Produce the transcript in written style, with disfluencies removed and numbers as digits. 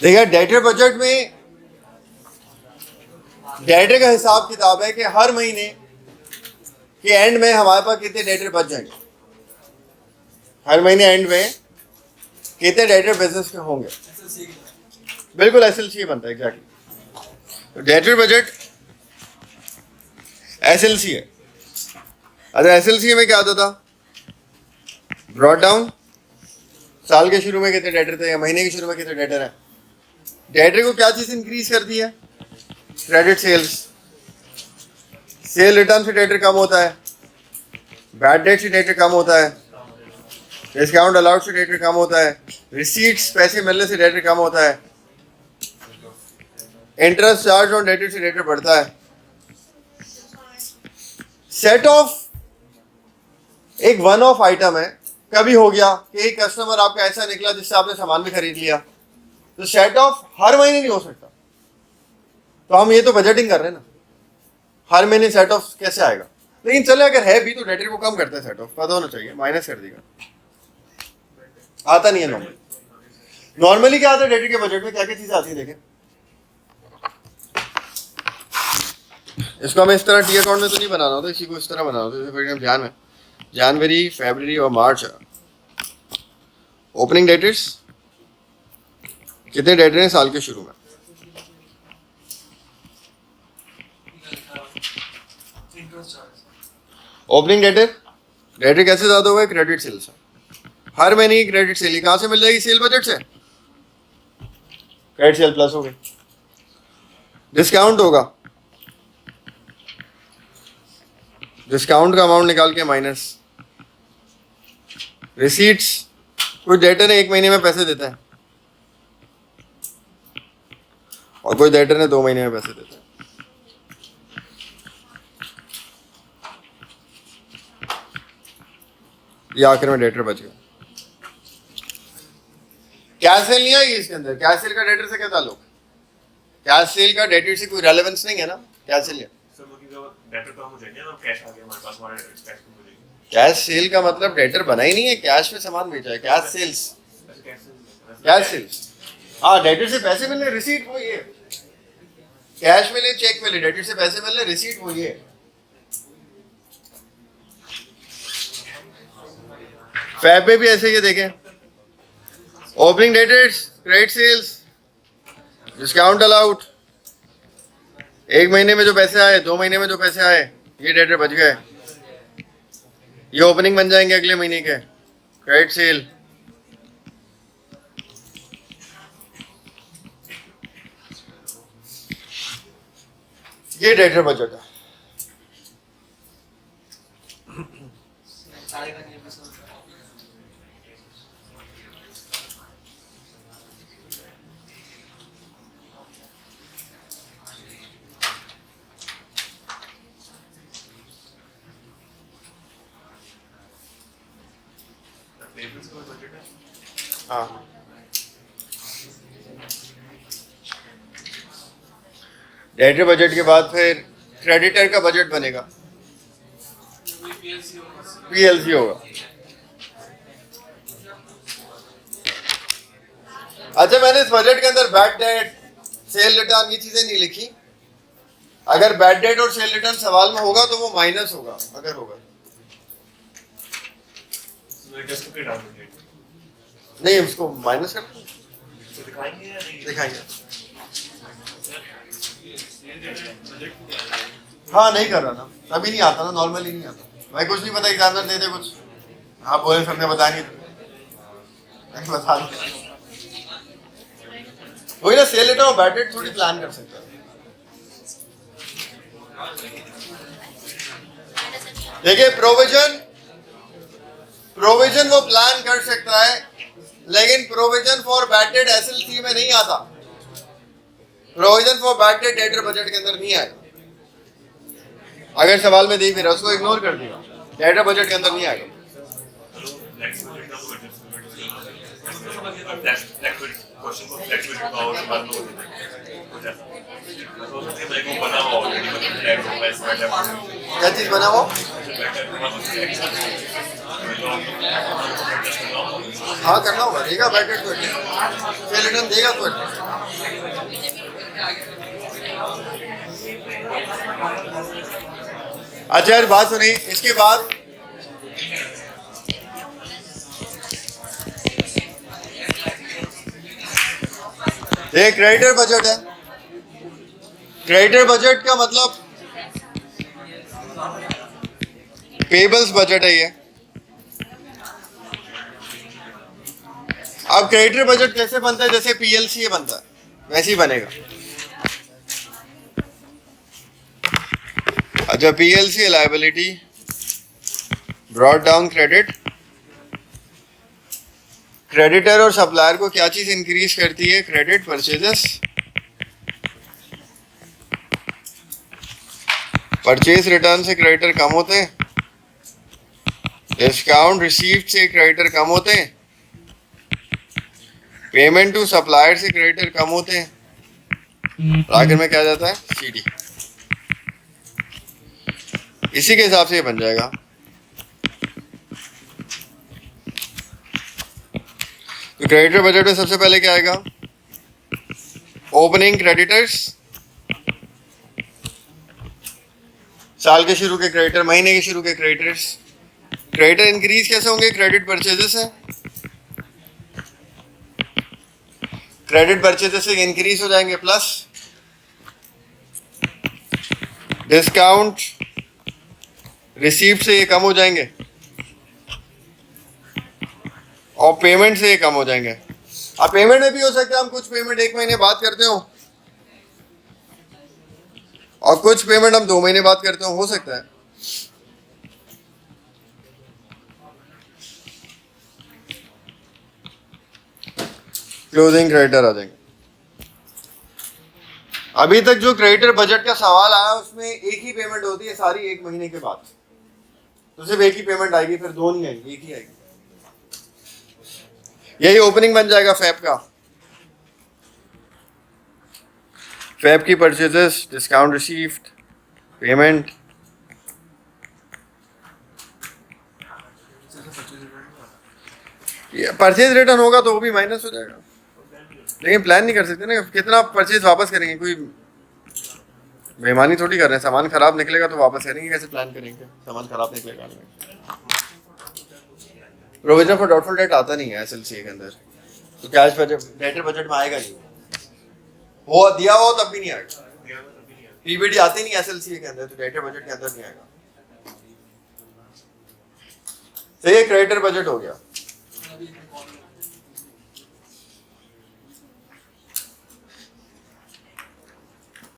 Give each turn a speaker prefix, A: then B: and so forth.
A: देखिए debtor budget में debtor का हिसाब किताब है कि हर महीने के एंड में हमारे पास कितने डेटर बच जाएंगे, हर महीने एंड में कितने डेटर बिजनेस के होंगे। बिल्कुल एसएलसी बनता है एग्जैक्टली। तो डेटर बजट एसएलसी है। अगर एसएलसी में क्या होता था, ब्रॉड डाउन साल के शुरू में कितने डेटर थे या महीने के शुरू में कितने डेटर हैं। डेटर को क्या चीज इंक्रीज कर दी है, क्रेडिट सेल्स। सेल रिटर्न से डेटर कम होता है, बैड डेट से डेटर कम होता है, डिस्काउंट अलाउड से डेटर कम होता है, रिसीट्स पैसे मिलने से डेटर कम होता है, इंटरेस्ट चार्ज ऑन डेटर से डेटर बढ़ता है। सेट ऑफ एक वन ऑफ आइटम है। कभी हो गया कि एक कस्टमर आपका ऐसा निकला जिससे आपने सामान भी खरीद लिया, तो सेट ऑफ हर महीने नहीं हो सकता। तो हम ये तो बजटिंग कर रहे हैं ना, हर महीने सेट ऑफ कैसे आएगा। लेकिन चले अगर है भी तो डेटर को कम करता है, सेट ऑफ पता होना चाहिए, माइनस कर देगा, आता नहीं है नॉर्मली। नॉर्मली क्या आता है डेटर के बजट में, क्या क्या चीजें आती है देखें। इसको हमें इस तरह टी अकाउंट में तो नहीं बनाना होता, इसी को इस तरह बनाना होता है। ध्यान में जनवरी, फरवरी और मार्च ओपनिंग डेटर्स, कितने डेटर हैं साल के शुरू में। ओपनिंग डेटर, डेटर कैसे ज्यादा हुआ है, क्रेडिट सेल से। हर महीने की क्रेडिट सेल कहां से मिल जाएगी, सेल बजट से। क्रेडिट सेल प्लस हो गई, डिस्काउंट होगा, डिस्काउंट का अमाउंट निकाल के माइनस, रिसीट्स, कुछ डेटर ने 1 महीने में पैसे देता है और कोई डेटर ने 2 महीने में पैसे देता है। ये आखिर में डेटर बच गया। कैश सेल नहीं आएगी इसके अंदर। कैश सेल का डेटर से क्या ताल्लुक, कैश सेल का डेटर से कोई रेलेवेंस नहीं है ना। कैश सेल कैश सेल का मतलब डेटर बना ही नहीं है, कैश में सामान बेचा है। कैश सेल्स, कैश सेल्स, हाँ डेटर से पैसे मिलने, रिसीट वो ये, कैश मिले चेक मिले, डेटर से पैसे मिलने, रिसीट वो ये। फैब में भी ऐसे ही देखें, opening debtors, credit sales, discount allowed, 1 महीने में जो पैसे आए, 2 महीने में जो पैसे आए, ये डेटर बच गए, ये ओपनिंग बन जाएंगे अगले महीने के। क्रेडिट सेल, ये डेटर बजट है। हाँ डेटर बजट के बाद फिर क्रेडिटर का बजट बनेगा, पीएलसी होगा। अच्छा मैंने इस बजट के अंदर बैड डेट, सेल रिटर्न ये चीजें नहीं लिखी। अगर बैड डेट और सेल रिटर्न सवाल में होगा तो वो माइनस होगा, अगर होगा नहीं उसको माइनस कर दिखाएंगे। हाँ नहीं कर रहा ना, तभी नहीं आता ना, नॉर्मली नहीं आता भाई। कुछ नहीं पता, एग्जामिनर दे दे कुछ, आप बोले सबने बताया नहीं बता दो। वही ना, सेल रिटर्न और बैड डेट थोड़ी प्लान कर सकते हैं। देखिए प्रोविजन वो प्लान कर सकता है, लेकिन provision for bad debt SLC में नहीं आता। Provision for bad debt debtor budget के अंदर नहीं आएगा। अगर सवाल में देख भी रहा उसको इग्नोर कर दिया, डेटर बजट के अंदर नहीं आएगा। क्या चीज बना वो? हाँ करना होगा, ठीक है बैड डेट सेल रिटर्न देगा तो अच्छा यार बात सुनिए, इसके बाद ये क्रेडिटर बजट है। क्रेडिटर बजट का मतलब पेबल्स बजट है ये। अब क्रेडिटर बजट कैसे बनता है, जैसे पीएलसी बनता है वैसे ही बनेगा। अच्छा, PLC liability brought down credit. Creditor और सप्लायर को क्या चीज इंक्रीज करती है? Credit purchases. परचेज रिटर्न से क्रेडिटर कम होते हैं, डिस्काउंट रिसीव्ड से क्रेडिटर कम होते हैं, पेमेंट टू सप्लायर से क्रेडिटर कम होते हैं, आखिर में क्या जाता है? सीडी। इसी के हिसाब से ये बन जाएगा। तो क्रेडिटर बजट में सबसे पहले क्या आएगा? ओपनिंग क्रेडिटर्स, साल के शुरू के क्रेडिटर, महीने के शुरू के क्रेडिटर्स। क्रेडिटर इंक्रीज कैसे होंगे? क्रेडिट परचेजेस है, क्रेडिट परचेजेस से इंक्रीज हो जाएंगे, प्लस डिस्काउंट रिसीव्ड से ये कम हो जाएंगे और पेमेंट से ये कम हो जाएंगे। अब पेमेंट में भी हो सकता है हम कुछ पेमेंट 1 महीने बाद करते हो और कुछ पेमेंट हम 2 महीने बाद करते हो सकता है। क्लोजिंग क्रेडिटर आ जाएंगे। अभी तक जो क्रेडिटर बजट का सवाल आया उसमें एक ही पेमेंट होती है सारी 1 महीने के बाद, तो सिर्फ एक ही पेमेंट आएगी, फिर 2 नहीं आएगी, एक ही आएगी। यही ओपनिंग बन जाएगा फैब का। फैब की परचेजेस, डिस्काउंट रिसीव्ड, पेमेंट। ये परचेज रिटर्न होगा तो वो भी माइनस हो जाएगा, लेकिन प्लान नहीं कर सकते ना कितना परचेज वापस करेंगे। कोई बेईमानी थोड़ी कर रहे हैं। सामान खराब निकलेगा तो वापस करेंगे, कैसे प्लान करेंगे? सामान खराब निकलेगा। प्रोविजन फॉर डाउटफुल डेट आता नहीं है एसएलसी के अंदर, तो कैश बजट डेटर बजट में आएगा नहीं। वो दिया हो तब भी नहीं आएगा। पीबीडी आती नहीं एसएलसी के अंदर, तो डेटर बजट के अंदर नहीं आएगा। तो ये क्रेडिटर बजट हो गया।